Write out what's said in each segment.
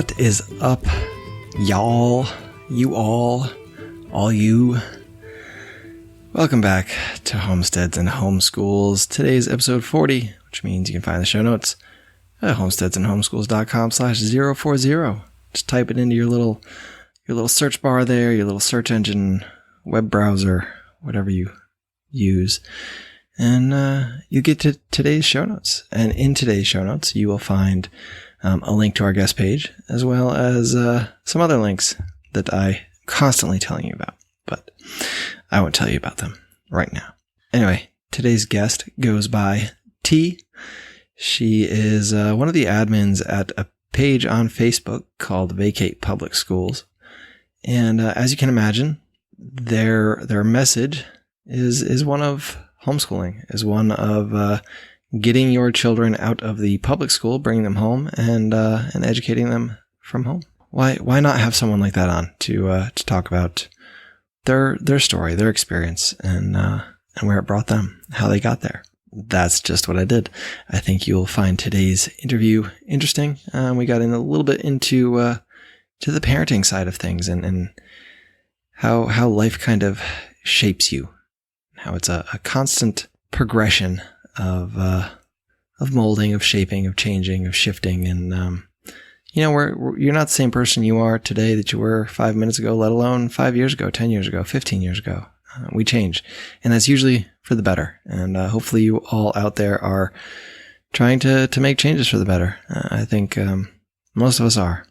What is up, y'all? You all you. Welcome back to Homesteads and Homeschools. Today's episode 40, which means you can find the show notes at homesteadsandhomeschools.com/040. Just type it into your little search bar there, your little search engine, web browser, whatever you use. And you get to today's show notes. And in today's show notes, you will find a link to our guest page, as well as some other links that I constantly telling you about. But I won't tell you about them right now. Anyway, today's guest goes by T. She is one of the admins at a page on Facebook called Vacate Public Schools. And as you can imagine, their message is one of homeschooling, is one of getting your children out of the public school, bringing them home, and educating them from home. Why not have someone like that on to talk about their story, their experience, and where it brought them, how they got there? That's just what I did. I think you'll find today's interview interesting. We got in a little bit into to the parenting side of things and how life kind of shapes you, how it's a constant progression of molding, of shaping, of changing, of shifting. And, you're not the same person you are today that you were 5 minutes ago, let alone 5 years ago, 10 years ago, 15 years ago. We change, and that's usually for the better. And hopefully you all out there are trying to make changes for the better. I think most of us are.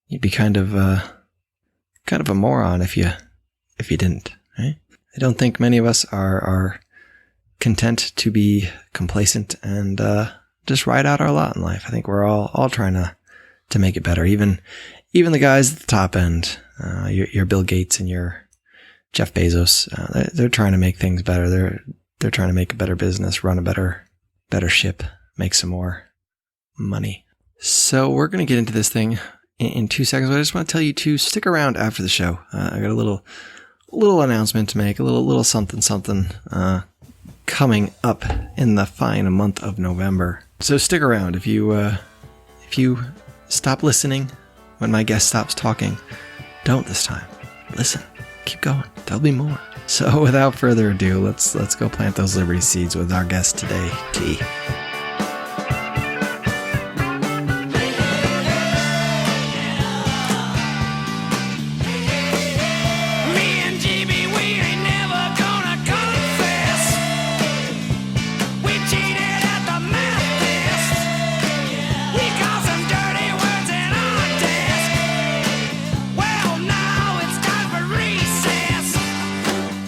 You'd be kind of a moron if you didn't, right? I don't think many of us are content to be complacent and just ride out our lot in life. I think we're all trying to make it better. Even the guys at the top end, your Bill Gates and your Jeff Bezos, they're trying to make things better. They're trying to make a better business, run a better ship, make some more money. So we're going to get into this thing in 2 seconds. But I just want to tell you to stick around after the show. I got a little announcement to make, a little something coming up in the fine month of November. So stick around. If you stop listening when my guest stops talking, don't this time. Listen. Keep going. There'll be more. So without further ado, let's go plant those liberty seeds with our guest today, T.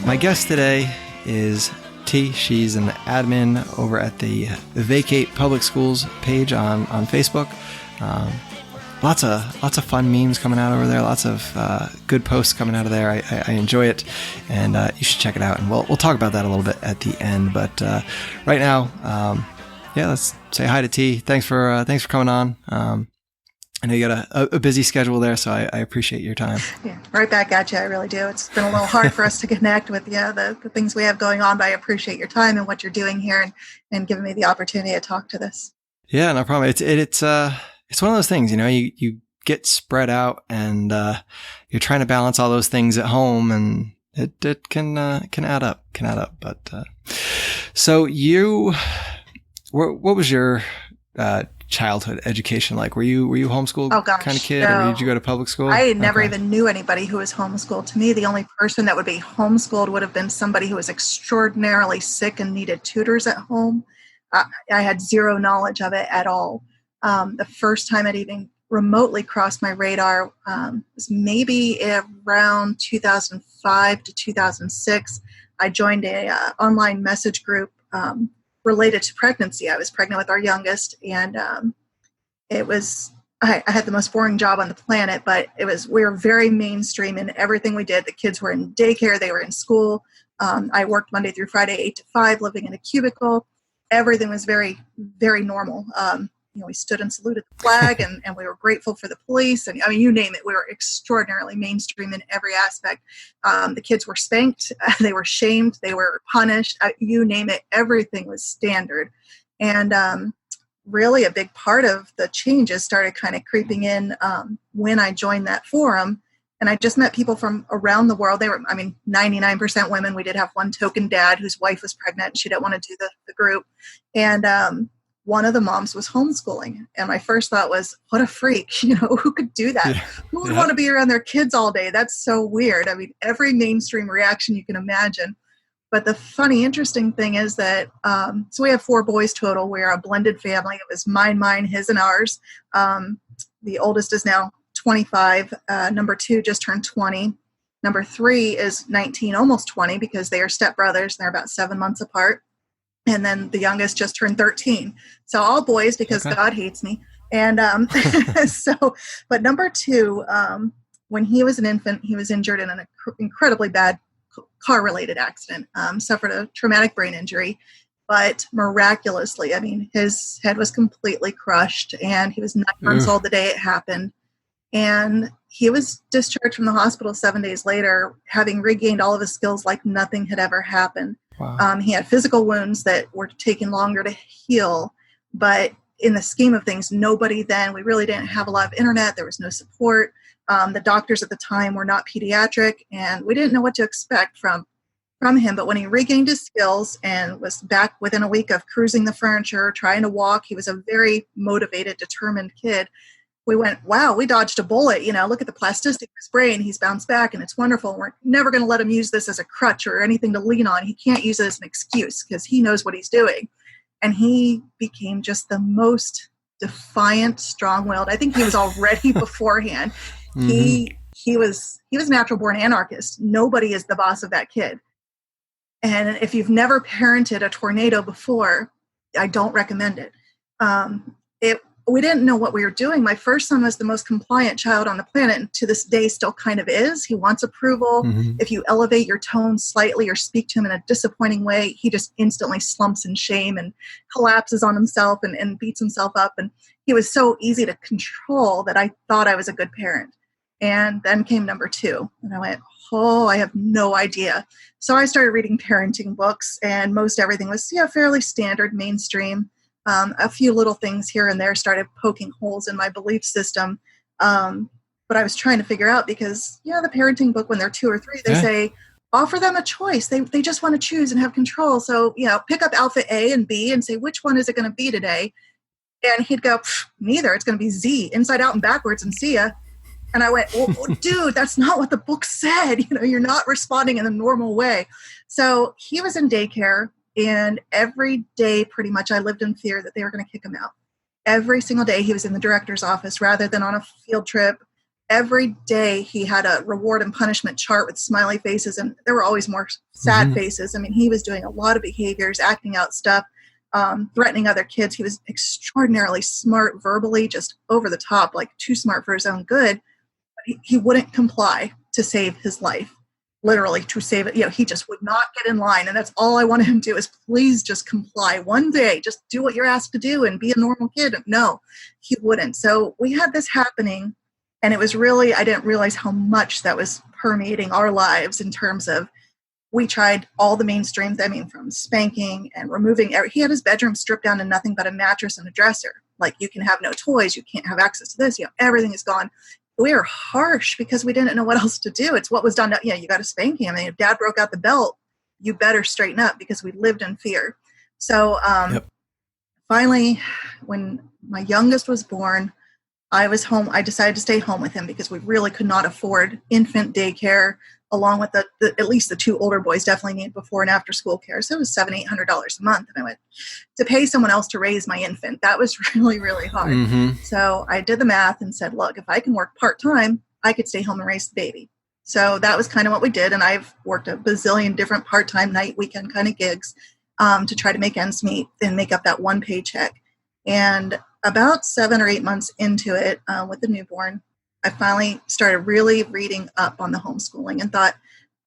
My guest today is T. She's an admin over at the Vacate Public Schools page on Facebook. Lots of fun memes coming out over there. Lots of good posts coming out of there. I enjoy it, and you should check it out. And we'll talk about that a little bit at the end. But right now, let's say hi to T. Thanks for coming on. I know you got a busy schedule there, so I appreciate your time. Yeah, right back at you. I really do. It's been a little hard for us to connect with the things we have going on, but I appreciate your time and what you're doing here and giving me the opportunity to talk to this. Yeah, no problem. It's one of those things, you get spread out and you're trying to balance all those things at home, and it can add up. But so what was your childhood education like? Were you homeschooled kind of kid, or did you go to public school? I never even knew anybody who was homeschooled. To me, the only person that would be homeschooled would have been somebody who was extraordinarily sick and needed tutors at home. I had zero knowledge of it at all. The first time it even remotely crossed my radar was maybe around 2005 to 2006. I joined a online message group related to pregnancy. I was pregnant with our youngest, and I had the most boring job on the planet, but we were very mainstream in everything we did. The kids were in daycare, they were in school. I worked Monday through Friday, 8 to 5, living in a cubicle. Everything was very, very normal. We stood and saluted the flag, and we were grateful for the police. And I mean, you name it, we were extraordinarily mainstream in every aspect. The kids were spanked, they were shamed, they were punished. You name it, everything was standard. And really a big part of the changes started kind of creeping in when I joined that forum. And I just met people from around the world. They were, 99% women. We did have one token dad whose wife was pregnant and she didn't want to do the group. And one of the moms was homeschooling. And my first thought was, what a freak, who could do that? Yeah. Who would want to be around their kids all day? That's so weird. Every mainstream reaction you can imagine. But the funny, interesting thing is that, so we have 4 boys total. We're a blended family. It was mine, his, and ours. The oldest is now 25. Number 2 just turned 20. Number 3 is 19, almost 20, because they are stepbrothers. They're about 7 months apart. And then the youngest just turned 13. So all boys, because God hates me. And but number 2, when he was an infant, he was injured in an incredibly bad car-related accident, suffered a traumatic brain injury. But miraculously, his head was completely crushed, and he was 9 months old the day it happened. And he was discharged from the hospital 7 days later, having regained all of his skills like nothing had ever happened. Wow. He had physical wounds that were taking longer to heal. But in the scheme of things, nobody then, we really didn't have a lot of internet. There was no support. The doctors at the time were not pediatric, and we didn't know what to expect from him. But when he regained his skills and was back within a week of cruising the furniture, trying to walk, he was a very motivated, determined kid. We went, wow, we dodged a bullet. Look at the plasticity of his brain. He's bounced back, and it's wonderful. We're never going to let him use this as a crutch or anything to lean on. He can't use it as an excuse because he knows what he's doing. And he became just the most defiant, strong-willed. I think he was already beforehand. Mm-hmm. He was a natural-born anarchist. Nobody is the boss of that kid. And if you've never parented a tornado before, I don't recommend it. We didn't know what we were doing. My first son was the most compliant child on the planet, and to this day still kind of is. He wants approval. Mm-hmm. If you elevate your tone slightly or speak to him in a disappointing way, he just instantly slumps in shame and collapses on himself and beats himself up. And he was so easy to control that I thought I was a good parent. And then came number 2. And I went, I have no idea. So I started reading parenting books, and most everything was fairly standard, mainstream. A few little things here and there started poking holes in my belief system. But I was trying to figure out because, the parenting book, when they're 2 or 3, they say, offer them a choice. They just want to choose and have control. So, pick up alpha A and B and say, which one is it going to be today? And he'd go, neither. It's going to be Z, inside out and backwards, and see ya. And I went, dude, that's not what the book said. You're not responding in the normal way. So he was in daycare. And every day, pretty much, I lived in fear that they were going to kick him out. Every single day, he was in the director's office rather than on a field trip. Every day, he had a reward and punishment chart with smiley faces, and there were always more sad faces. He was doing a lot of behaviors, acting out stuff, threatening other kids. He was extraordinarily smart verbally, just over the top, like too smart for his own good. But he wouldn't comply to save his life. Literally to save it. He just would not get in line. And that's all I wanted him to do is please just comply one day. Just do what you're asked to do and be a normal kid. No, he wouldn't. So we had this happening. And it was really, I didn't realize how much that was permeating our lives in terms of, we tried all the mainstreams. From spanking and removing, he had his bedroom stripped down to nothing but a mattress and a dresser. Like, you can have no toys. You can't have access to this. Everything is gone. We were harsh because we didn't know what else to do. It's what was done. You got to spank him. And if dad broke out the belt, you better straighten up, because we lived in fear. So finally, when my youngest was born, I was home. I decided to stay home with him because we really could not afford infant daycare, along with at least the 2 older boys definitely need before and after school care. So it was $700-800 a month. And I went to pay someone else to raise my infant. That was really, really hard. Mm-hmm. So I did the math and said, look, if I can work part-time, I could stay home and raise the baby. So that was kind of what we did. And I've worked a bazillion different part-time, night, weekend kind of gigs to try to make ends meet and make up that one paycheck. And about 7 or 8 months into it with the newborn, I finally started really reading up on the homeschooling and thought,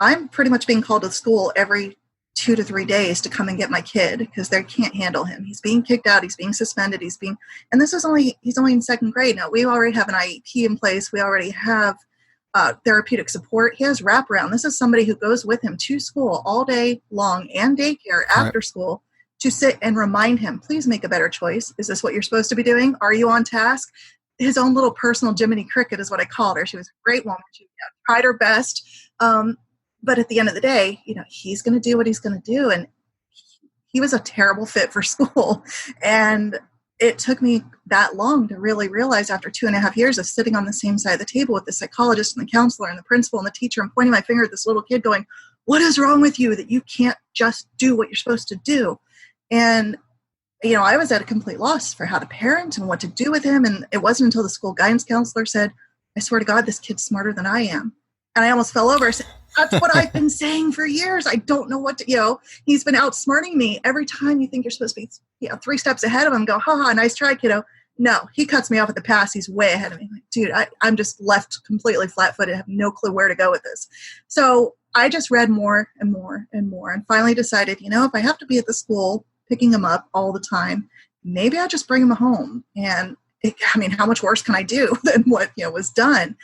I'm pretty much being called to school every 2 to 3 days to come and get my kid because they can't handle him. He's being kicked out. He's being suspended. He's only in 2nd grade. Now, we already have an IEP in place. We already have therapeutic support. He has wraparound. This is somebody who goes with him to school all day long and daycare after school to sit and remind him, please make a better choice. Is this what you're supposed to be doing? Are you on task? His own little personal Jiminy Cricket is what I called her. She was a great woman. She tried her best. But at the end of the day, he's going to do what he's going to do. And he was a terrible fit for school. And it took me that long to really realize, after 2.5 years of sitting on the same side of the table with the psychologist and the counselor and the principal and the teacher, and pointing my finger at this little kid going, what is wrong with you that you can't just do what you're supposed to do? And I was at a complete loss for how to parent and what to do with him. And it wasn't until the school guidance counselor said, I swear to God, this kid's smarter than I am. And I almost fell over. I said, that's what I've been saying for years. I don't know what to, he's been outsmarting me. Every time you think you're supposed to be, 3 steps ahead of him, go, ha, nice try, kiddo. No, he cuts me off at the pass. He's way ahead of me. Like, dude, I'm just left completely flat-footed. I have no clue where to go with this. So I just read more and more and more, and finally decided, if I have to be at the school picking him up all the time, maybe I'll just bring him home. And how much worse can I do than what was done?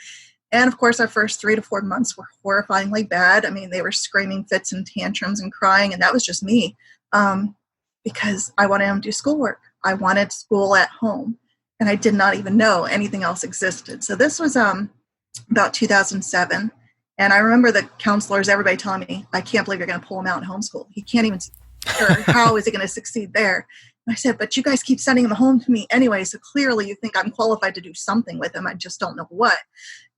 And of course, our first 3 to 4 months were horrifyingly bad. They were screaming fits and tantrums and crying, and that was just me, because I wanted him to do schoolwork. I wanted school at home, and I did not even know anything else existed. So this was about 2007, and I remember the counselors, everybody telling me, I can't believe you're going to pull him out and homeschool. He can't even, or how is he going to succeed there? And I said, but you guys keep sending him home to me anyway, so clearly you think I'm qualified to do something with him. I just don't know what.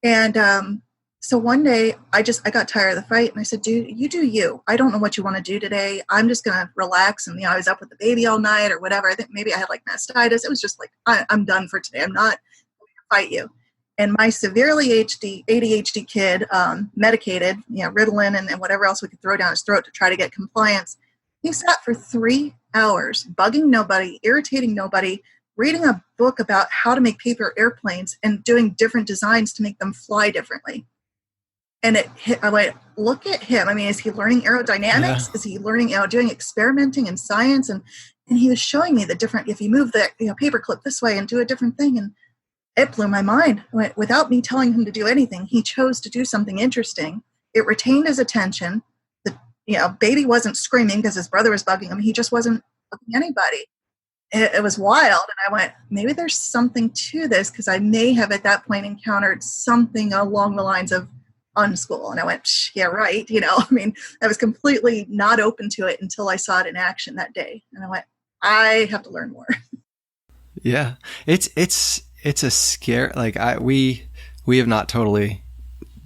And so one day I got tired of the fight, and I said, dude, you do you. I don't know what you want to do today. I'm just going to relax. And I was up with the baby all night or whatever. I think maybe I had like mastitis. It was just like, I'm done for today. I'm not going to fight you. And my severely ADHD kid, medicated, Ritalin and whatever else we could throw down his throat to try to get compliance. He sat for 3 hours, bugging nobody, irritating nobody, reading a book about how to make paper airplanes and doing different designs to make them fly differently. And it hit, I went, look at him. Is he learning aerodynamics? Yeah. Is he learning, doing experimenting in science? And he was showing me the different, if you move the paper clip this way and do a different thing. And it blew my mind. I went, without me telling him to do anything, he chose to do something interesting. It retained his attention. Baby wasn't screaming because his brother was bugging him. He just wasn't bugging anybody. It was wild. And I went, maybe there's something to this, because I may have at that point encountered something along the lines of unschool. And I went, yeah, right. I was completely not open to it until I saw it in action that day. And I went, I have to learn more. Yeah. It's a scare. We have not totally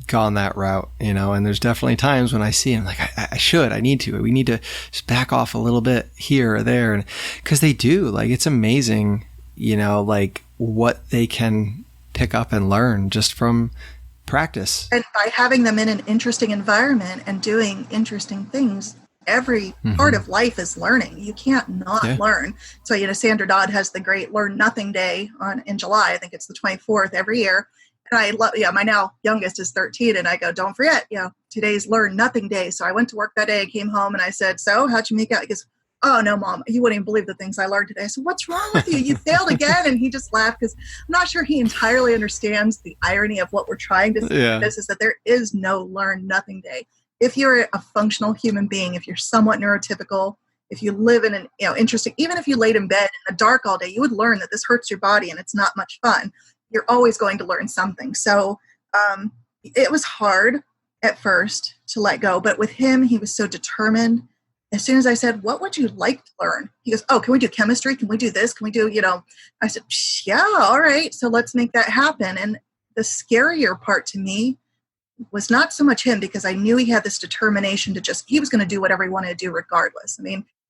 gone that route, and there's definitely times when I see him, I need to, we need to just back off a little bit here or there. And cause they do, it's amazing, what they can pick up and learn just from practice. And by having them in an interesting environment and doing interesting things, every part of life is learning. You can't not learn. So, Sandra Dodd has the great Learn Nothing Day in July. I think it's the 24th every year. And I love, my now youngest is 13, and I go, don't forget, today's Learn Nothing Day. So I went to work that day, came home, and I said, so how'd you make out? He goes, oh, no, Mom, you wouldn't even believe the things I learned today. I said, what's wrong with you? You failed again. And he just laughed, because I'm not sure he entirely understands the irony of what we're trying to say. Yeah. This is that there is no Learn Nothing Day. If you're a functional human being, if you're somewhat neurotypical, if you live in an interesting, even if you laid in bed in the dark all day, you would learn that this hurts your body and it's not much fun. You're always going to learn something. So it was hard at first to let go. But with him, he was so determined. As soon as I said, what would you like to learn? He goes, oh, can we do chemistry? Can we do this? Can we do, I said, yeah, all right. So let's make that happen. And the scarier part to me was not so much him, because I knew he had this determination to he was going to do whatever he wanted to do regardless.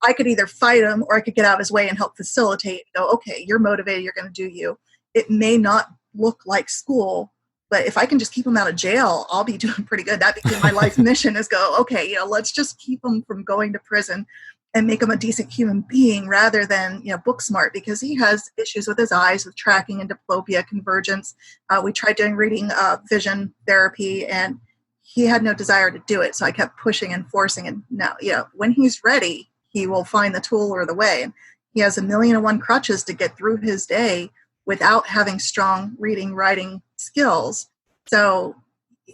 I could either fight him or I could get out of his way and help facilitate, go, okay, you're motivated, you're going to do you. It may not look like school, but if I can just keep him out of jail, I'll be doing pretty good. That became my life mission, is go, okay, let's just keep him from going to prison and make him a decent human being rather than, book smart, because he has issues with his eyes, with tracking and diplopia, convergence. We tried doing reading vision therapy, and he had no desire to do it. So I kept pushing and forcing, and now, when he's ready, he will find the tool or the way. And he has 1,000,001 crutches to get through his day without having strong reading, writing skills. So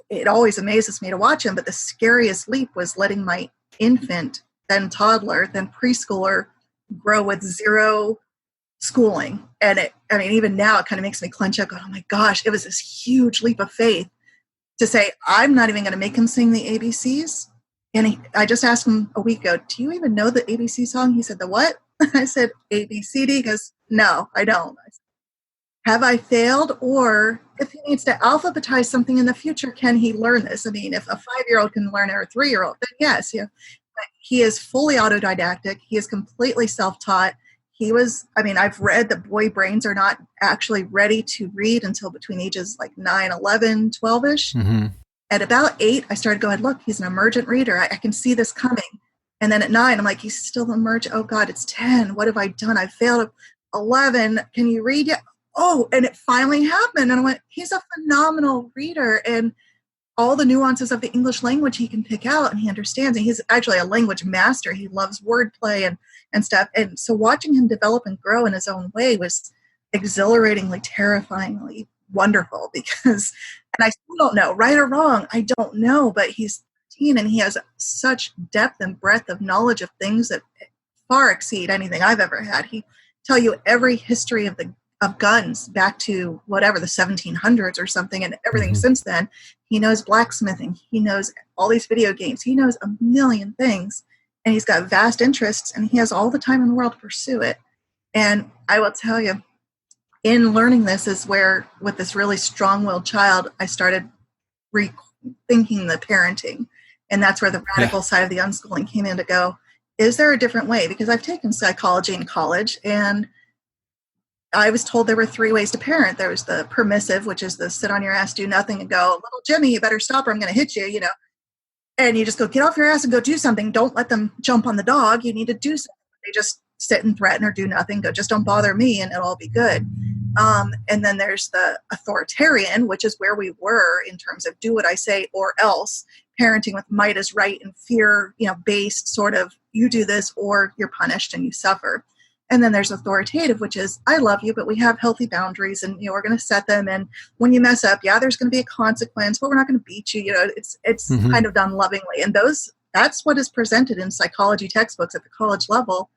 it always amazes me to watch him. But the scariest leap was letting my infant, then toddler, then preschooler grow with zero schooling. And even now it kind of makes me clench up, go, oh my gosh, it was this huge leap of faith to say, I'm not even going to make him sing the ABCs. And I just asked him a week ago, do you even know the ABC song? He said, the what? I said, ABCD. He goes, no, I don't. I said, have I failed? Or if he needs to alphabetize something in the future, can he learn this? I mean, if a 5-year-old can learn it or a 3-year-old, then yes. Yeah. But he is fully autodidactic. He is completely self-taught. I've read that boy brains are not actually ready to read until between ages like 9, 11, 12-ish. Mm-hmm. At about 8, I started going, look, he's an emergent reader. I can see this coming. And then at 9, I'm like, he's still emergent. Oh, God, it's 10. What have I done? I failed. 11. Can you read yet? Oh, and it finally happened. And I went, he's a phenomenal reader. And all the nuances of the English language he can pick out and he understands. And he's actually a language master. He loves wordplay and stuff. And so watching him develop and grow in his own way was exhilaratingly, terrifyingly wonderful because, and I still don't know, right or wrong, I don't know, but he's 13 and he has such depth and breadth of knowledge of things that far exceed anything I've ever had. He tell you every history of guns back to whatever, the 1700s or something, and everything since then. He knows blacksmithing. He knows all these video games. He knows a million things, and he's got vast interests, and he has all the time in the world to pursue it. And I will tell you, in learning this is where, with this really strong-willed child, I started rethinking the parenting. And that's where the radical side of the unschooling came in to go, is there a different way? Because I've taken psychology in college, and I was told there were 3 ways to parent. There was the permissive, which is the sit on your ass, do nothing, and go, little Jimmy, you better stop or I'm going to hit you, And you just go, get off your ass and go do something. Don't let them jump on the dog. You need to do something. They just sit and threaten or do nothing. Go, just don't bother me and it'll all be good. And then there's the authoritarian, which is where we were in terms of do what I say or else. Parenting with might is right and fear, based sort of, you do this or you're punished and you suffer. And then there's authoritative, which is, I love you, but we have healthy boundaries and, we're going to set them. And when you mess up, there's going to be a consequence, but we're not going to beat you. It's kind of done lovingly. And that's what is presented in psychology textbooks at the college level.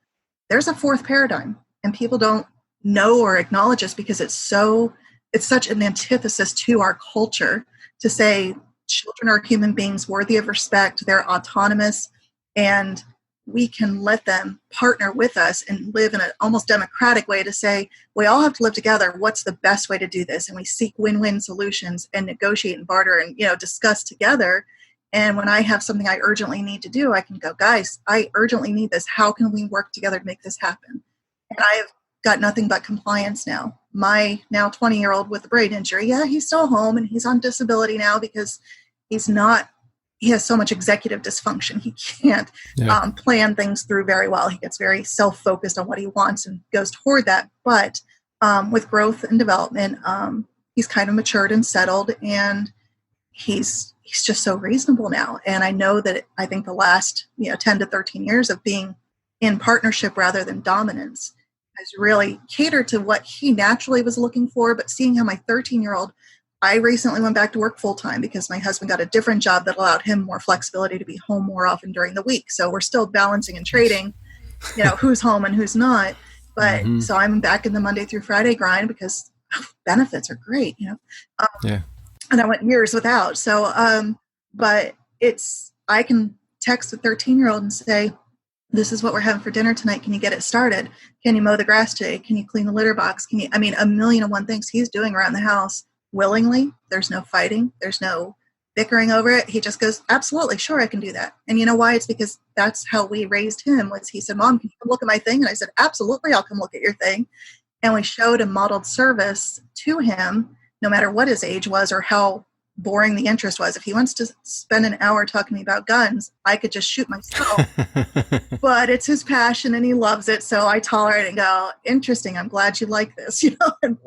There's a 4th paradigm, and people don't know or acknowledge this because it's such an antithesis to our culture to say children are human beings worthy of respect. They're autonomous, and we can let them partner with us and live in an almost democratic way to say, we all have to live together. What's the best way to do this? And we seek win-win solutions and negotiate and barter and, discuss together. And when I have something I urgently need to do, I can go, guys, I urgently need this. How can we work together to make this happen? And I've got nothing but compliance now. My now 20-year-old with a brain injury, he's still home and he's on disability now because he has so much executive dysfunction. He can't plan things through very well. He gets very self-focused on what he wants and goes toward that. But with growth and development, he's kind of matured and settled, and he's just so reasonable now. And I know that I think the last 10 to 13 years of being in partnership rather than dominance has really catered to what he naturally was looking for. But seeing how my 13-year-old, I recently went back to work full-time because my husband got a different job that allowed him more flexibility to be home more often during the week. So we're still balancing and trading, who's home and who's not. But so I'm back in the Monday through Friday grind because benefits are great, and I went years without. So, but I can text a 13-year-old and say, this is what we're having for dinner tonight. Can you get it started? Can you mow the grass today? Can you clean the litter box? A million and one things he's doing around the house willingly. There's no fighting. There's no bickering over it. He just goes, absolutely, sure, I can do that. And you know why? It's because that's how we raised him. He said, Mom, can you come look at my thing? And I said, absolutely, I'll come look at your thing. And we showed and modeled service to him, no matter what his age was or how boring the interest was. If he wants to spend an hour talking to me about guns, I could just shoot myself. But it's his passion and he loves it. So I tolerate it and go, interesting, I'm glad you like this, and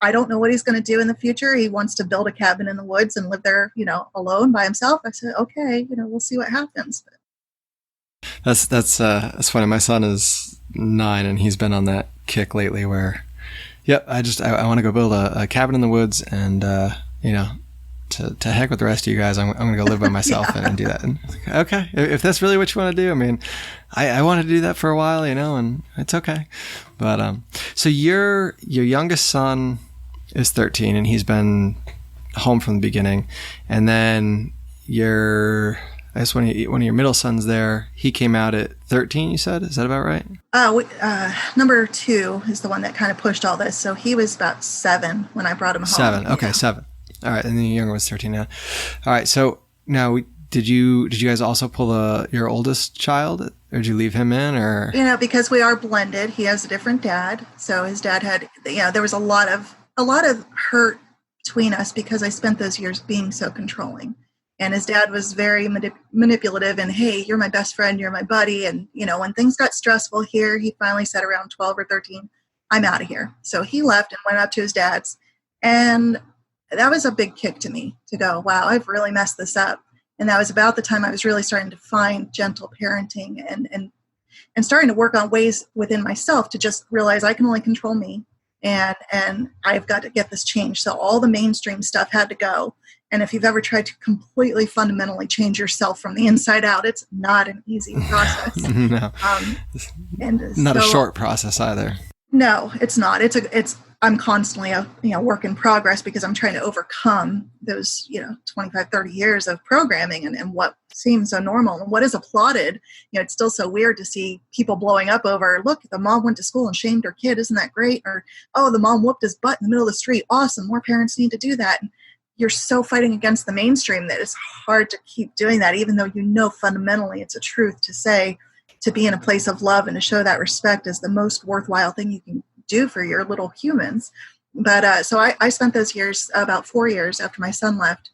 I don't know what he's going to do in the future. He wants to build a cabin in the woods and live there, alone by himself. I said, okay, we'll see what happens. That's funny. My son is 9 and he's been on that kick lately where, I want to go build a cabin in the woods and, to heck with the rest of you guys. I'm going to go live by myself and do that. And okay, if that's really what you want to do, I mean, I wanted to do that for a while, and it's okay. But so your youngest son is 13, and he's been home from the beginning, and then I guess one of your middle sons there, he came out at 13, you said? Is that about right? Number 2 is the one that kind of pushed all this. So he was about 7 when I brought him home. 7. Okay, yeah. 7. All right, and then the younger was 13 now. All right, so now did you guys also pull your oldest child, or did you leave him in, or? Because we are blended. He has a different dad. So his dad had, there was a lot of hurt between us because I spent those years being so controlling. And his dad was very manipulative and, hey, you're my best friend, you're my buddy. And, when things got stressful here, he finally said around 12 or 13, I'm out of here. So he left and went up to his dad's. And that was a big kick to me to go, wow, I've really messed this up. And that was about the time I was really starting to find gentle parenting and starting to work on ways within myself to just realize I can only control me. And I've got to get this changed. So all the mainstream stuff had to go. And if you've ever tried to completely fundamentally change yourself from the inside out, it's not an easy process. No, not a short process either. No, it's not. I'm constantly a work in progress because I'm trying to overcome those 25, 30 years of programming and what seems so normal and what is applauded. It's still so weird to see people blowing up over, look, the mom went to school and shamed her kid. Isn't that great? Or, oh, the mom whooped his butt in the middle of the street. Awesome. More parents need to do that. And you're so fighting against the mainstream that it's hard to keep doing that, even though fundamentally it's a truth to say, to be in a place of love and to show that respect is the most worthwhile thing you can do for your little humans. But so I spent those years, about 4 years after my son left,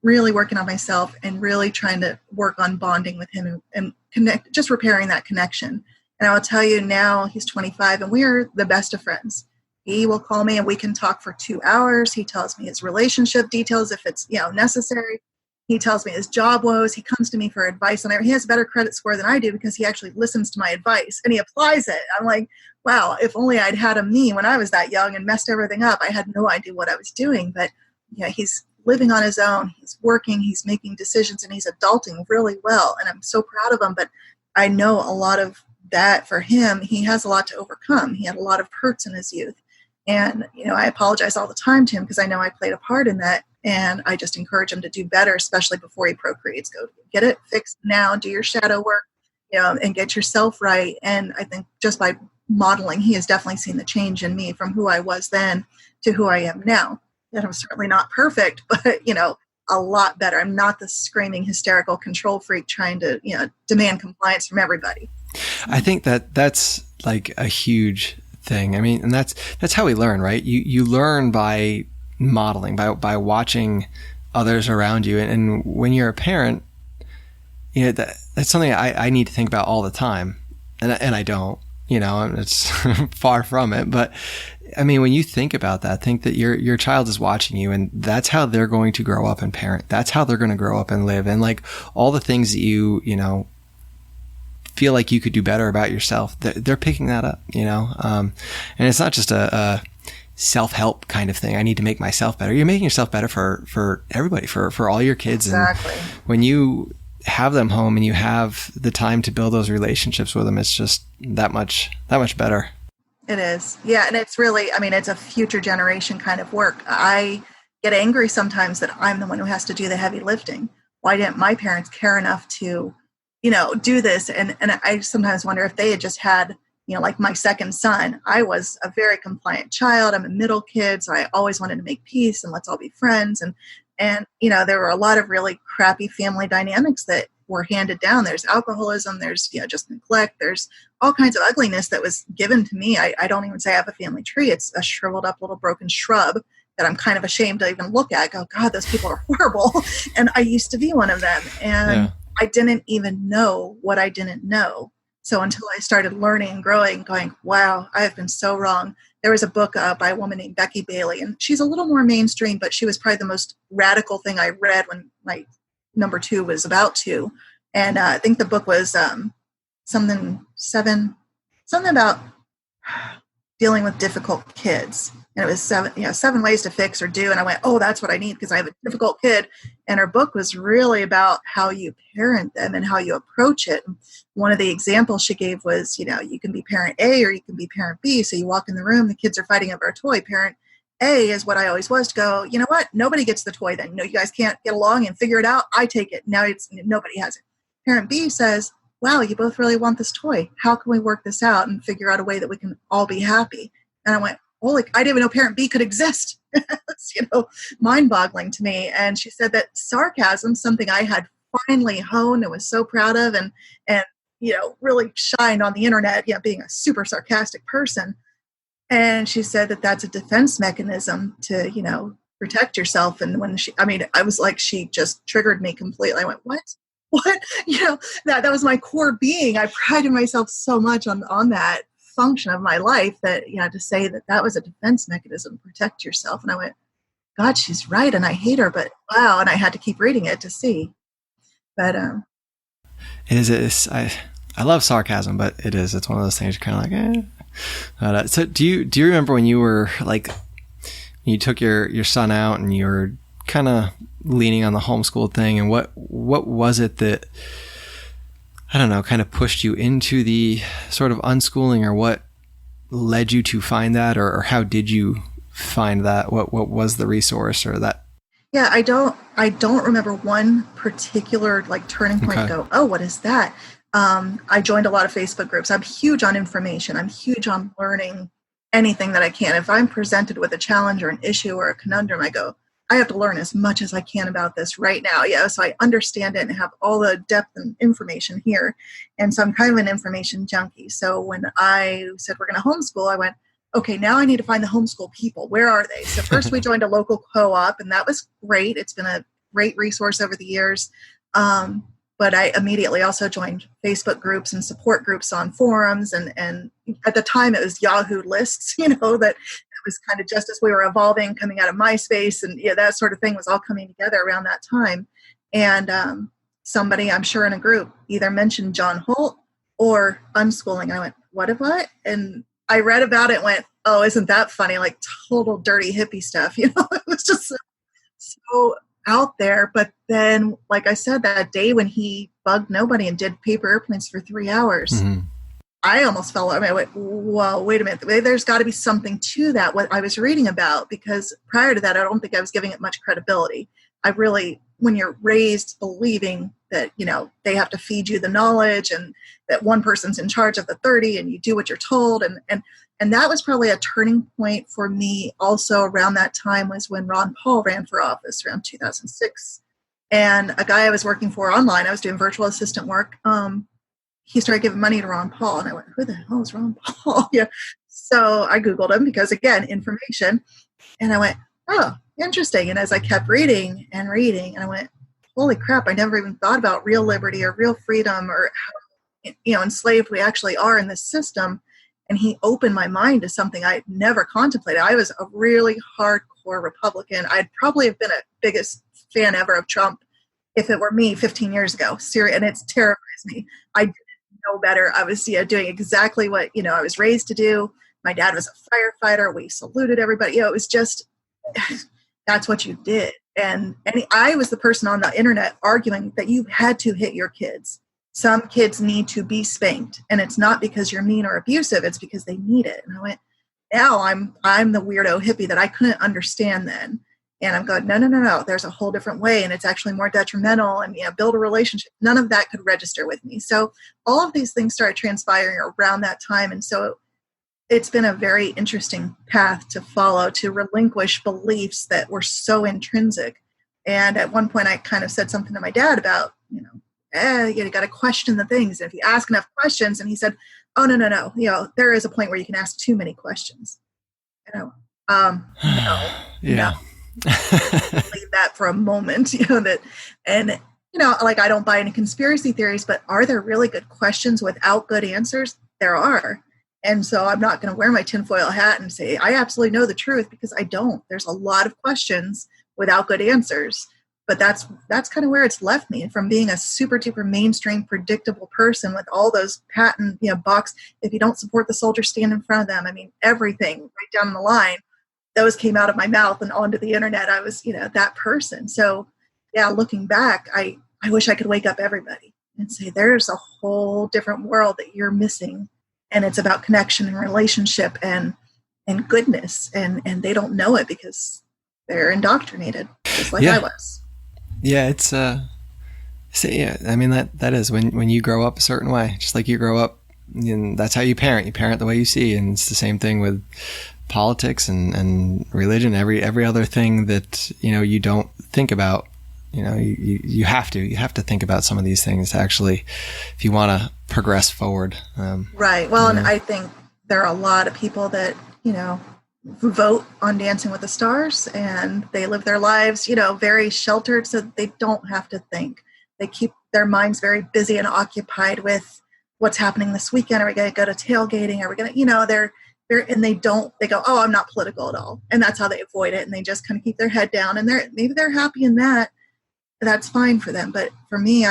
really working on myself and really trying to work on bonding with him and connect, just repairing that connection. And I'll tell you now, he's 25 and we are the best of friends. He will call me and we can talk for 2 hours. He tells me his relationship details if it's necessary. He tells me his job woes. He comes to me for advice, and he has a better credit score than I do because he actually listens to my advice and he applies it. I'm like, wow, if only I'd had me when I was that young and messed everything up. I had no idea what I was doing, but he's living on his own. He's working, he's making decisions, and he's adulting really well. And I'm so proud of him, but I know a lot of that for him, he has a lot to overcome. He had a lot of hurts in his youth. And, I apologize all the time to him because I know I played a part in that. And I just encourage him to do better, especially before he procreates. Go get it fixed now, do your shadow work, and get yourself right. And I think just by modeling, he has definitely seen the change in me from who I was then to who I am now. And I'm certainly not perfect, but, a lot better. I'm not the screaming, hysterical control freak trying to, demand compliance from everybody. I think that's like a huge thing. I mean, and that's how we learn, right? You learn by modeling, by watching others around you. And when you're a parent, that's something I need to think about all the time. And I don't, it's far from it. But I mean, when you think about that, think that your child is watching you, and that's how they're going to grow up and parent. That's how they're going to grow up and live. And like all the things that you feel like you could do better about yourself, they're picking that up, and it's not just a self-help kind of thing. I need to make myself better. You're making yourself better for everybody, for all your kids. Exactly. And when you have them home and you have the time to build those relationships with them, it's just that much better. It is. Yeah. And it's really, it's a future generation kind of work. I get angry sometimes that I'm the one who has to do the heavy lifting. Why didn't my parents care enough to do this? And I sometimes wonder if they had just had, like my second son. I was a very compliant child. I'm a middle kid, so I always wanted to make peace and let's all be friends. And there were a lot of really crappy family dynamics that were handed down. There's alcoholism, there's, just neglect, there's all kinds of ugliness that was given to me. I don't even say I have a family tree. It's a shriveled up little broken shrub that I'm kind of ashamed to even look at. Go, God, those people are horrible. And I used to be one of them. And I didn't even know what I didn't know. So until I started learning and growing, going, wow, I have been so wrong. There was a book by a woman named Becky Bailey, and she's a little more mainstream, but she was probably the most radical thing I read when my number 2 was about to. And I think the book was something about dealing with difficult kids. And it was 7 ways to fix or do. And I went, oh, that's what I need because I have a difficult kid. And her book was really about how you parent them and how you approach it. And one of the examples she gave was, you can be parent A or you can be parent B. So you walk in the room, the kids are fighting over a toy. Parent A is what I always was to go, you know what? Nobody gets the toy then. You guys can't get along and figure it out. I take it. Now nobody has it. Parent B says, wow, you both really want this toy. How can we work this out and figure out a way that we can all be happy? And I went, holy, I didn't even know parent B could exist. It's, mind-boggling to me. And she said that sarcasm, something I had finally honed and was so proud of and really shined on the internet, being a super sarcastic person. And she said that that's a defense mechanism to, protect yourself. And when I was like, she just triggered me completely. I went, what? That was my core being. I prided myself so much on that function of my life that, to say that was a defense mechanism, protect yourself. And I went, God, she's right. And I hate her, but wow. And I had to keep reading it to see. But, I love sarcasm, but it's one of those things you're kind of like, so do you remember when you were like, you took your son out and you were kind of leaning on the homeschool thing, and what was it that, I don't know, kind of pushed you into the sort of unschooling, or what led you to find that, or how did you find that? What was the resource or that? Yeah, I don't remember one particular like turning point to go, oh, what is that? I joined a lot of Facebook groups. I'm huge on information. I'm huge on learning anything that I can. If I'm presented with a challenge or an issue or a conundrum, I go, I have to learn as much as I can about this right now. Yeah, so I understand it and have all the depth and information here. And so I'm kind of an information junkie. So when I said we're going to homeschool, I went, okay, now I need to find the homeschool people. Where are they? So first we joined a local co-op, and that was great. It's been a great resource over the years. But I immediately also joined Facebook groups and support groups on forums. And at the time it was Yahoo lists, that was kind of just as we were evolving, coming out of MySpace, and that sort of thing was all coming together around that time. And somebody, I'm sure in a group, either mentioned John Holt or unschooling. And I went, what? And I read about it and went, oh, isn't that funny? Like total dirty hippie stuff. It was just so out there. But then, like I said, that day when he bugged nobody and did paper airplanes for 3 hours, mm-hmm. I almost fell over. I went, whoa, wait a minute. There's got to be something to that, what I was reading about, because prior to that, I don't think I was giving it much credibility. When you're raised believing that, they have to feed you the knowledge and that one person's in charge of the 30 and you do what you're told. And that was probably a turning point for me also around that time, was when Ron Paul ran for office around 2006. And a guy I was working for online, I was doing virtual assistant work, he started giving money to Ron Paul. And I went, who the hell is Ron Paul? Yeah. So I Googled him because, again, information. And I went, oh, interesting. And as I kept reading, and I went, holy crap, I never even thought about real liberty or real freedom or how enslaved we actually are in this system. And he opened my mind to something I had never contemplated. I was a really hardcore Republican. I'd probably have been a biggest fan ever of Trump if it were me 15 years ago. And it's terrifies me. I didn't know better. I was doing exactly what I was raised to do. My dad was a firefighter. We saluted everybody. It was just, that's what you did. And I was the person on the internet arguing that you had to hit your kids. Some kids need to be spanked, and it's not because you're mean or abusive. It's because they need it. And I went, now I'm the weirdo hippie that I couldn't understand then. And I'm going, no. There's a whole different way, and it's actually more detrimental. And build a relationship. None of that could register with me. So all of these things started transpiring around that time, and so it's been a very interesting path to follow, to relinquish beliefs that were so intrinsic. And at one point, I kind of said something to my dad about, you got to question the things. And if you ask enough questions, and he said, oh, no. There is a point where you can ask too many questions. And I went, no. Yeah. No. Leave that for a moment, I don't buy any conspiracy theories, but are there really good questions without good answers? There are. And so I'm not going to wear my tinfoil hat and say, I absolutely know the truth, because I don't. There's a lot of questions without good answers. But that's kind of where it's left me, from being a super duper mainstream, predictable person with all those patent, box. If you don't support the soldier, stand in front of them. I mean, everything right down the line. those came out of my mouth and onto the internet. I was, that person. So yeah, looking back, I wish I could wake up everybody and say, there's a whole different world that you're missing. And it's about connection and relationship and goodness. And they don't know it because they're indoctrinated, just like I was. Yeah, it's so yeah, I mean that is when you grow up a certain way, just like you grow up, and that's how you parent. You parent the way you see, and it's the same thing with politics and religion. Every other thing that you don't think about. You have to think about some of these things to actually, if you want to progress forward. Right. Well, and I think there are a lot of people that vote on Dancing with the Stars, and they live their lives, very sheltered, so they don't have to think. They keep their minds very busy and occupied with what's happening this weekend. Are we going to go to tailgating? Are we going to, they're, and they go, oh, I'm not political at all. And that's how they avoid it. And they just kind of keep their head down, and maybe they're happy in that. That's fine for them. But for me,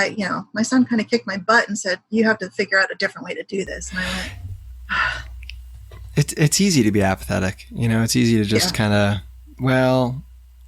my son kind of kicked my butt and said, you have to figure out a different way to do this. And I went, it's easy to be apathetic. It's easy to just kind of, well,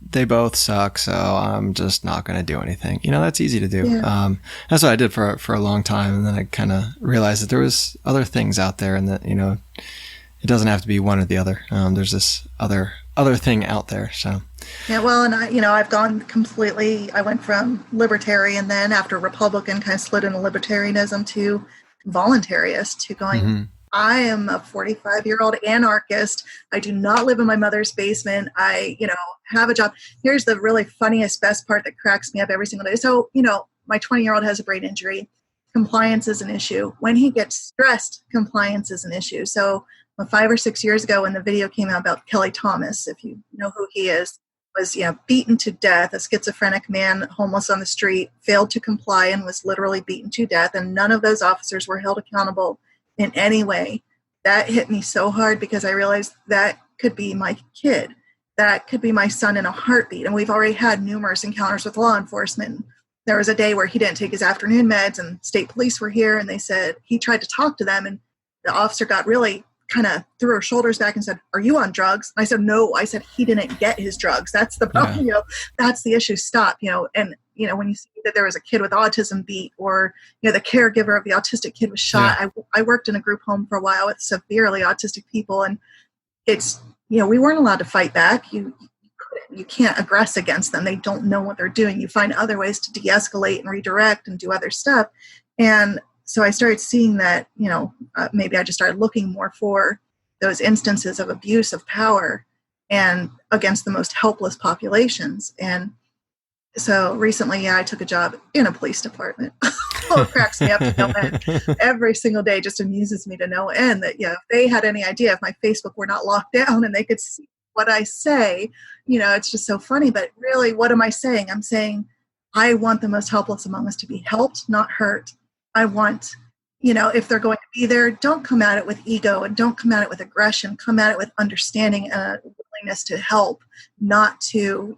they both suck, so I'm just not going to do anything. That's easy to do. Yeah. That's what I did for a long time. And then I kind of realized that there was other things out there, and that, it doesn't have to be one or the other. There's this other thing out there. So. Yeah. Well, and I've gone completely, I went from libertarian, then after Republican, kind of slid into libertarianism, to voluntarist, to going, I am a 45-year-old anarchist. I do not live in my mother's basement. I, have a job. Here's the really funniest, best part that cracks me up every single day. So, my 20-year-old has a brain injury. Compliance is an issue. When he gets stressed, compliance is an issue. So 5 or 6 years ago, when the video came out about Kelly Thomas, if you know who he is, was beaten to death, a schizophrenic man, homeless on the street, failed to comply and was literally beaten to death. And none of those officers were held accountable in any way. That hit me so hard, because I realized that could be my kid. That could be my son in a heartbeat. And we've already had numerous encounters with law enforcement. There was a day where he didn't take his afternoon meds, and state police were here, and they said he tried to talk to them, and the officer got really kind of threw her shoulders back and said, "Are you on drugs?" And I said, "No." I said, "He didn't get his drugs. That's the problem. Yeah. That's the issue. Stop." And when you see that there was a kid with autism beat, or the caregiver of the autistic kid was shot. Yeah. I worked in a group home for a while with severely autistic people, and it's we weren't allowed to fight back. You can't aggress against them. They don't know what they're doing. You find other ways to de-escalate and redirect and do other stuff. And so I started seeing that, maybe I just started looking more for those instances of abuse of power and against the most helpless populations. And so recently, I took a job in a police department. Oh, it cracks me up to no end. Every single day just amuses me to no end that, if they had any idea, if my Facebook were not locked down and they could see what I say, it's just so funny. But really, what am I saying? I'm saying I want the most helpless among us to be helped, not hurt. I want, if they're going to be there, don't come at it with ego, and don't come at it with aggression. Come at it with understanding and a willingness to help, not to,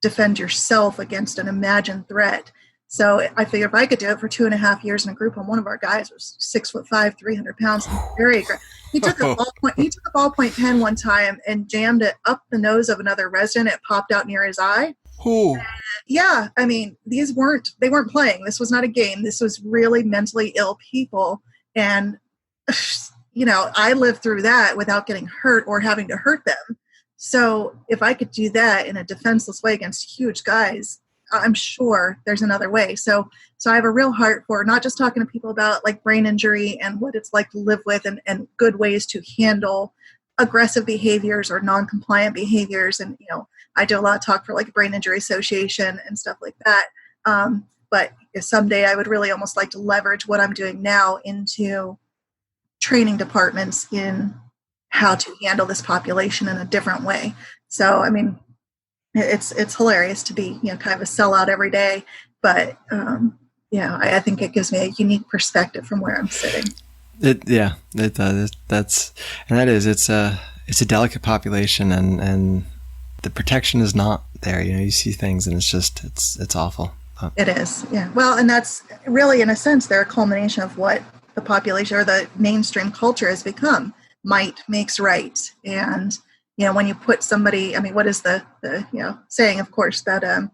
defend yourself against an imagined threat. So I figured if I could do it for 2.5 years in a group home, one of our guys was 6'5", 300 pounds, very aggressive. He took a ballpoint pen one time and jammed it up the nose of another resident. It popped out near his eye. Ooh. Yeah, I mean, they weren't playing. This was not a game. This was really mentally ill people. And, I lived through that without getting hurt or having to hurt them. So if I could do that in a defenseless way against huge guys, I'm sure there's another way. So I have a real heart for not just talking to people about like brain injury and what it's like to live with, and good ways to handle aggressive behaviors or non-compliant behaviors. And, I do a lot of talk for like Brain Injury Association and stuff like that. But someday I would really almost like to leverage what I'm doing now into training departments in how to handle this population in a different way. So, I mean, it's hilarious to be, kind of a sellout every day, but I think it gives me a unique perspective from where I'm sitting. It's a delicate population, and the protection is not there. You see things and it's awful. It is. Yeah. Well, and that's really, in a sense, they're a culmination of what the population or the mainstream culture has become. Might makes right. And, when you put somebody, I mean, what is the saying, of course, that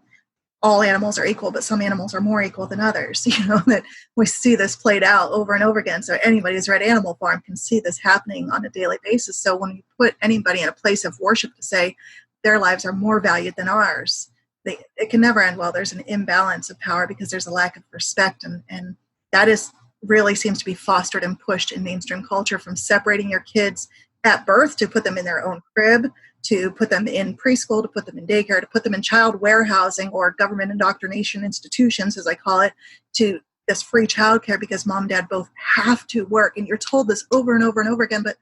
all animals are equal, but some animals are more equal than others, that we see this played out over and over again. So anybody who's read Animal Farm can see this happening on a daily basis. So when you put anybody in a place of worship to say their lives are more valued than ours, it can never end well. There's an imbalance of power because there's a lack of respect. And that is really seems to be fostered and pushed in mainstream culture, from separating your kids at birth to put them in their own crib, to put them in preschool, to put them in daycare, to put them in child warehousing or government indoctrination institutions, as I call it, to this free childcare because mom and dad both have to work. And you're told this over and over and over again, but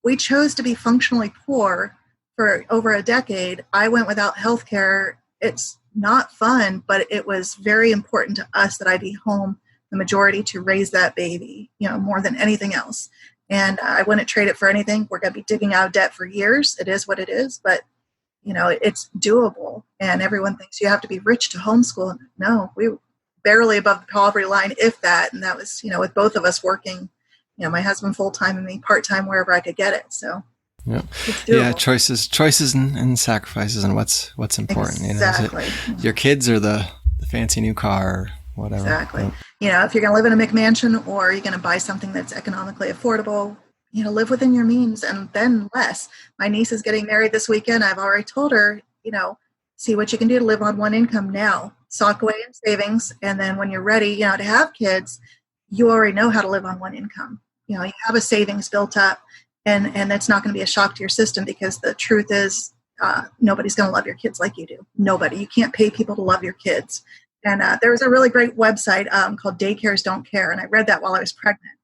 we chose to be functionally poor for over a decade. I went without health care. It's not fun, but it was very important to us that I be home the majority to raise that baby, more than anything else. And I wouldn't trade it for anything. We're going to be digging out of debt for years. It is what it is, but it's doable. And everyone thinks you have to be rich to homeschool. No, we were barely above the poverty line, if that. And that was, with both of us working, my husband full-time and me part-time wherever I could get it. So yeah, choices and sacrifices and what's important. Exactly. Your kids or the fancy new car or whatever. Exactly. If you're going to live in a McMansion or you're going to buy something that's economically affordable, live within your means and then less. My niece is getting married this weekend. I've already told her, see what you can do to live on one income now. Sock away in savings. And then when you're ready, to have kids, you already know how to live on one income. You have a savings built up. And that's not going to be a shock to your system, because the truth is nobody's going to love your kids like you do. Nobody. You can't pay people to love your kids. And there was a really great website called Daycares Don't Care. And I read that while I was pregnant.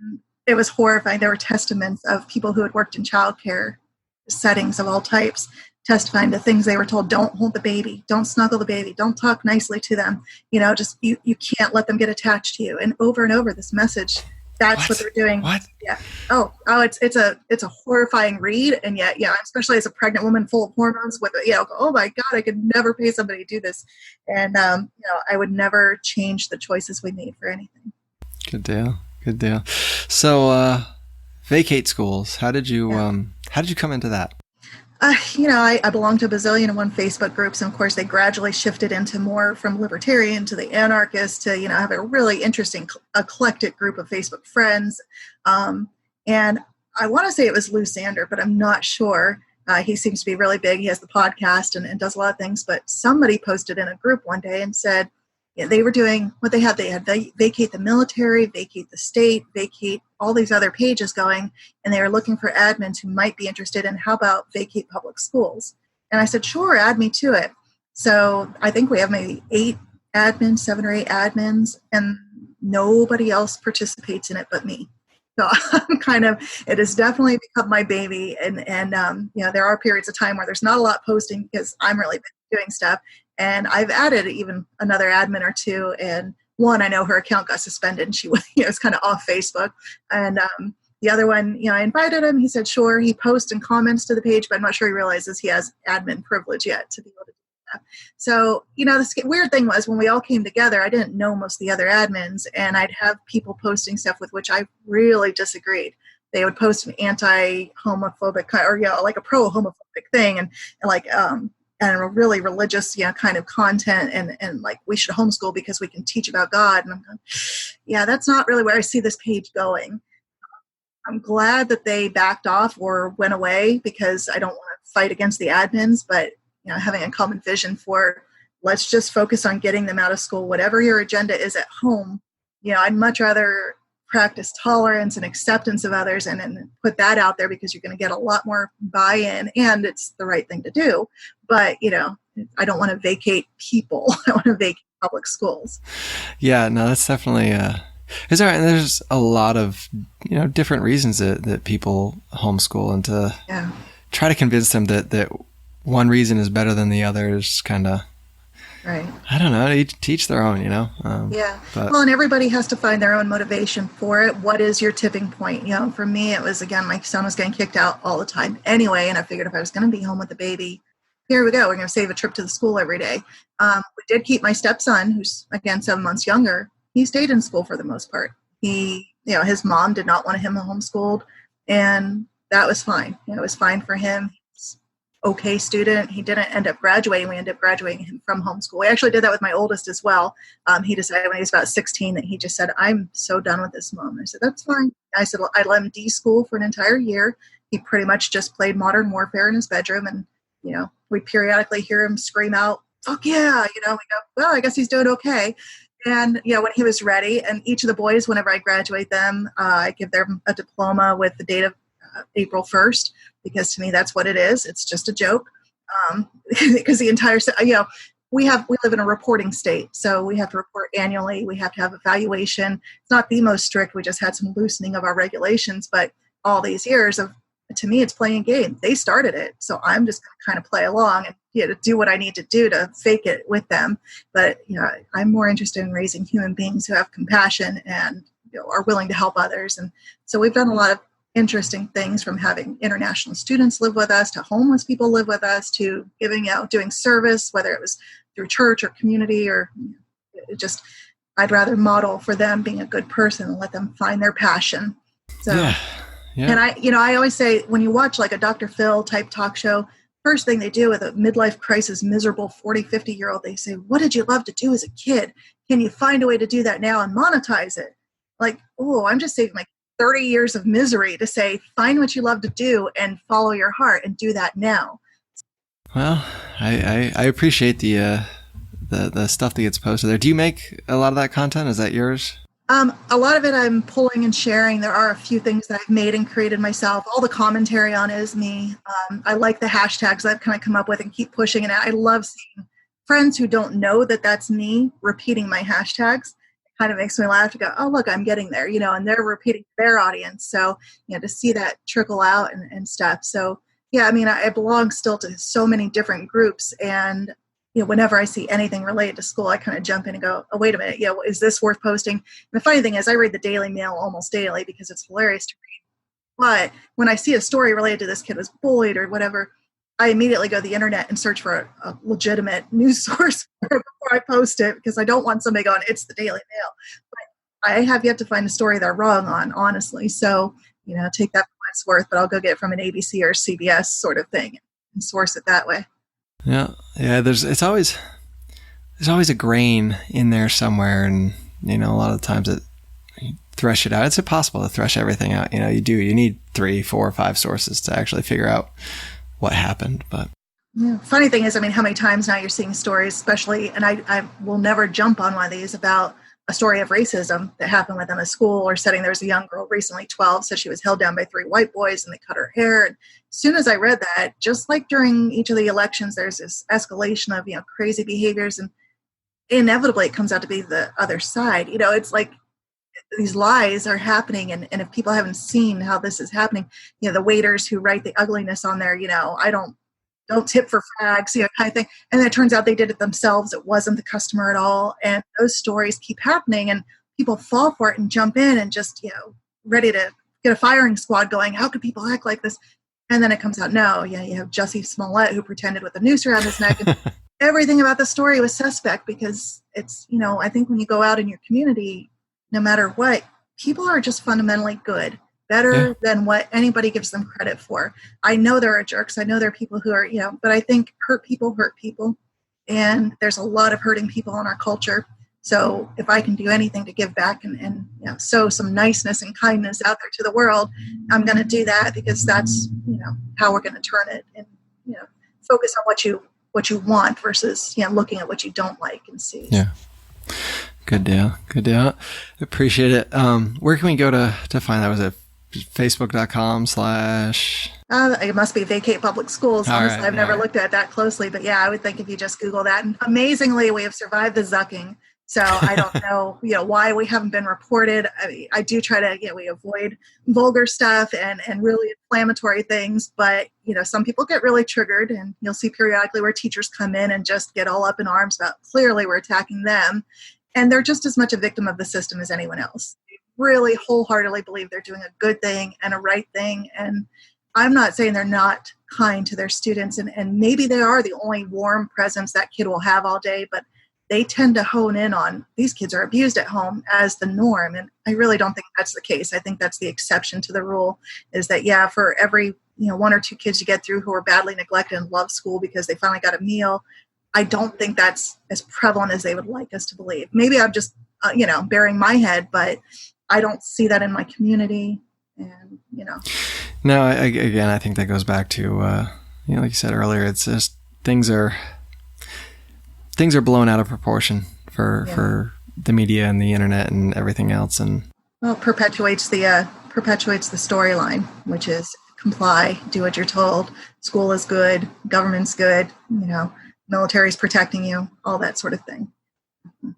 And it was horrifying. There were testaments of people who had worked in childcare settings of all types, testifying to things they were told. Don't hold the baby. Don't snuggle the baby. Don't talk nicely to them. Just you can't let them get attached to you. And over this message. That's what they're doing. What? Yeah. Oh, it's a horrifying read. And yet, especially as a pregnant woman full of hormones with, oh my God, I could never pay somebody to do this. And, I would never change the choices we made for anything. Good deal. So, Vacate Schools, how did you come into that? I belong to a bazillion and one Facebook groups, and of course they gradually shifted into more from libertarian to the anarchist to, have a really interesting eclectic group of Facebook friends. And I want to say it was Lou Sander, but I'm not sure. He seems to be really big. He has the podcast and does a lot of things, but somebody posted in a group one day and said, they were doing what they had. They had Vacate the Military, Vacate the State, Vacate all these other pages going, and they were looking for admins who might be interested in how about Vacate Public Schools. And I said, sure, add me to it. So I think we have maybe 7 or 8 admins, and nobody else participates in it but me. So it has definitely become my baby. And there are periods of time where there's not a lot posting because I'm really doing stuff. And I've added even another admin or two. And one, I know her account got suspended and she was kind of off Facebook. And the other one, I invited him. He said, sure. He posts and comments to the page, but I'm not sure he realizes he has admin privilege yet to be able to do that. So, the weird thing was when we all came together, I didn't know most of the other admins, and I'd have people posting stuff with which I really disagreed. They would post an anti-homophobic or, like a pro-homophobic thing and a really religious, kind of content and like we should homeschool because we can teach about God. And I'm going, yeah, that's not really where I see this page going. I'm glad that they backed off or went away because I don't want to fight against the admins, but having a common vision for let's just focus on getting them out of school, whatever your agenda is at home. I'd much rather practice tolerance and acceptance of others and put that out there because you're going to get a lot more buy-in and it's the right thing to do. But, I don't want to vacate people. I want to vacate public schools. Yeah, no, that's definitely, there's a lot of, different reasons that people homeschool, and to try to convince them that one reason is better than the other is kind of, right. I don't know, teach their own, Well, and everybody has to find their own motivation for it. What is your tipping point? For me, it was, again, my son was getting kicked out all the time anyway, and I figured if I was going to be home with the baby, here we go. We're going to save a trip to the school every day. We did keep my stepson, who's, again, 7 months younger. He stayed in school for the most part. His mom did not want him homeschooled, and that was fine. It was fine for him. He's okay student. He didn't end up graduating. We ended up graduating him from homeschool. We actually did that with my oldest as well. He decided when he was about 16 that he just said, I'm so done with this, Mom. I said, that's fine. I said, well, I let him de-school for an entire year. He pretty much just played Modern Warfare in his bedroom. And, we periodically hear him scream out, fuck yeah. We go, well, I guess he's doing okay. And, when he was ready, and each of the boys, whenever I graduate them, I give them a diploma with the date of April 1st, because to me, that's what it is. It's just a joke. Because the entire, we live in a reporting state. So we have to report annually. We have to have evaluation. It's not the most strict. We just had some loosening of our regulations, but all these years to me, it's playing a game. They started it. So I'm just going to kind of play along and do what I need to do to fake it with them. But, I'm more interested in raising human beings who have compassion and are willing to help others. And so we've done a lot of interesting things, from having international students live with us to homeless people live with us to doing service, whether it was through church or community or just, I'd rather model for them being a good person and let them find their passion. So, yeah. And I always say, when you watch like a Dr. Phil type talk show, first thing they do with a midlife crisis, miserable 40, 50-year-old, they say, what did you love to do as a kid? Can you find a way to do that now and monetize it? Like, oh, I'm just saving like 30 years of misery to say, find what you love to do and follow your heart and do that now. Well, I appreciate the stuff that gets posted there. Do you make a lot of that content? Is that yours? A lot of it I'm pulling and sharing. There are a few things that I've made and created myself. All the commentary on it is me. I like the hashtags I've kind of come up with and keep pushing it. I love seeing friends who don't know that that's me repeating my hashtags. It kind of makes me laugh to go, oh, look, I'm getting there, and they're repeating their audience. So, to see that trickle out and stuff. So, yeah, I mean, I belong still to so many different groups, and whenever I see anything related to school, I kind of jump in and go, oh, wait a minute. Is this worth posting? And the funny thing is, I read the Daily Mail almost daily because it's hilarious to read. But when I see a story related to this kid was bullied or whatever, I immediately go to the internet and search for a legitimate news source before I post it, because I don't want somebody going, it's the Daily Mail. But I have yet to find a story they're wrong on, honestly. So, take that for what it's worth, but I'll go get it from an ABC or CBS sort of thing and source it that way. Yeah. There's always a grain in there somewhere, and a lot of the times you thresh it out. It's impossible to thresh everything out. You need 3, 4, 5 sources to actually figure out what happened. But yeah, funny thing is, I mean, how many times now you're seeing stories, especially, and I will never jump on one of these, about a story of racism that happened within a school or setting. There was a young girl recently, 12, said she was held down by 3 white boys and they cut her hair. And as soon as I read that, just like during each of the elections, there's this escalation of, crazy behaviors, and inevitably it comes out to be the other side. It's like these lies are happening. And if people haven't seen how this is happening, the waiters who write the ugliness on there, I don't tip for fags, kind of thing. And then it turns out they did it themselves. It wasn't the customer at all. And those stories keep happening, and people fall for it and jump in and just, ready to get a firing squad going. How could people act like this? And then it comes out, no, you have Jussie Smollett who pretended with a noose around his neck. And everything about the story was suspect, because it's, I think when you go out in your community, no matter what, people are just fundamentally good. Better than what anybody gives them credit for. I know there are jerks. I know there are people who are, but I think hurt people. And there's a lot of hurting people in our culture. So if I can do anything to give back and sow some niceness and kindness out there to the world, I'm going to do that, because that's, how we're going to turn it, and, focus on what you want versus, looking at what you don't like and see. Yeah. Good deal. Appreciate it. Where can we go to find that? Was it Facebook.com/ it must be Vacate Public Schools. Honestly, I've never looked at that closely, but yeah, I would think if you just Google that. And amazingly, we have survived the zucking. So I don't know, why we haven't been reported. I do try to, we avoid vulgar stuff and really inflammatory things, but some people get really triggered, and you'll see periodically where teachers come in and just get all up in arms about clearly we're attacking them, and they're just as much a victim of the system as anyone else. Really wholeheartedly believe they're doing a good thing and a right thing. And I'm not saying they're not kind to their students, and maybe they are the only warm presence that kid will have all day, but they tend to hone in on these kids are abused at home as the norm. And I really don't think that's the case. I think that's the exception to the rule, is that, yeah, for every, one or two kids you get through who are badly neglected and love school because they finally got a meal, I don't think that's as prevalent as they would like us to believe. Maybe I'm just, burying my head, but I don't see that in my community. And, No, I think that goes back to, like you said earlier, it's just things are blown out of proportion for the media and the internet and everything else. And well, perpetuates the storyline, which is comply, do what you're told. School is good. Government's good. Military's protecting you, all that sort of thing. All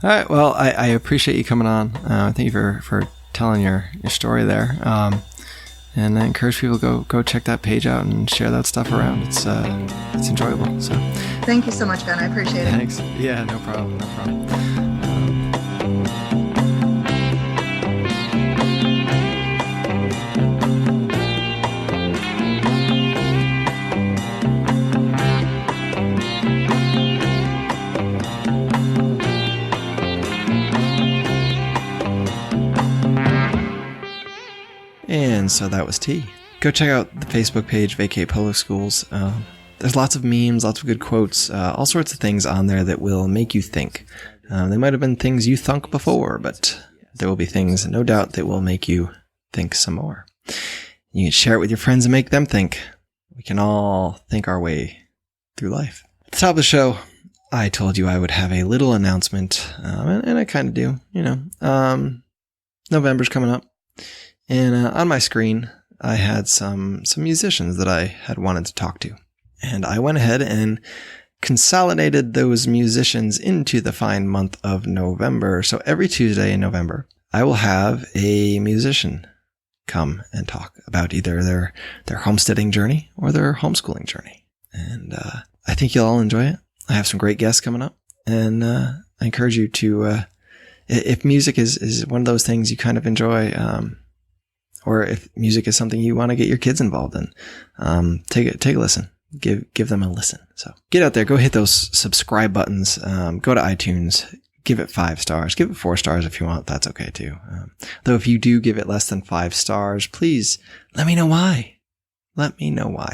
right. Well, I appreciate you coming on. Thank you for telling your story there. And I encourage people to go check that page out and share that stuff around. It's enjoyable. So thank you so much, Ben. I appreciate it. Thanks. Yeah, no problem. And so that was T. Go check out the Facebook page, Vacate Public Schools. There's lots of memes, lots of good quotes, all sorts of things on there that will make you think. They might have been things you thunk before, but there will be things, no doubt, that will make you think some more. You can share it with your friends and make them think. We can all think our way through life. At the top of the show, I told you I would have a little announcement, and I kind of do, November's coming up. And on my screen, I had some musicians that I had wanted to talk to. And I went ahead and consolidated those musicians into the fine month of November. So every Tuesday in November, I will have a musician come and talk about either their homesteading journey or their homeschooling journey. And I think you'll all enjoy it. I have some great guests coming up. And I encourage you to, if music is one of those things you kind of enjoy, or if music is something you want to get your kids involved in, take a listen. Give them a listen. So get out there, go hit those subscribe buttons, go to iTunes, give it 5 stars, give it 4 stars if you want. That's okay too. Though if you do give it less than 5 stars, please let me know why.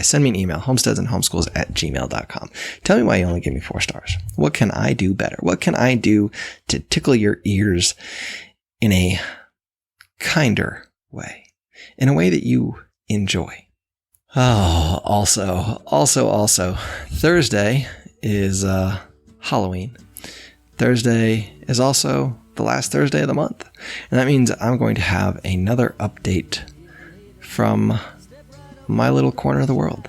Send me an email, homesteadsandhomeschools@gmail.com. Tell me why you only give me 4 stars. What can I do better? What can I do to tickle your ears in a kinder way? In a way that you enjoy. Oh, also, Thursday is Halloween. Thursday is also the last Thursday of the month. And that means I'm going to have another update from my little corner of the world.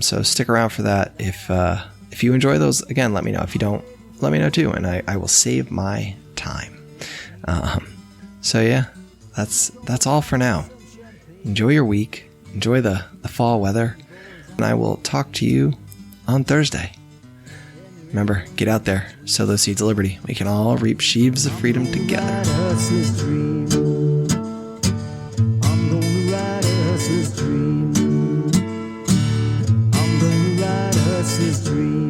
So stick around for that. If you enjoy those, again, let me know. If you don't, let me know too. And I will save my time. So yeah, that's all for now. Enjoy your week. Enjoy the fall weather. And I will talk to you on Thursday. Remember, get out there, sow those seeds of liberty. We can all reap sheaves of freedom together. I'm gonna ride us this dream.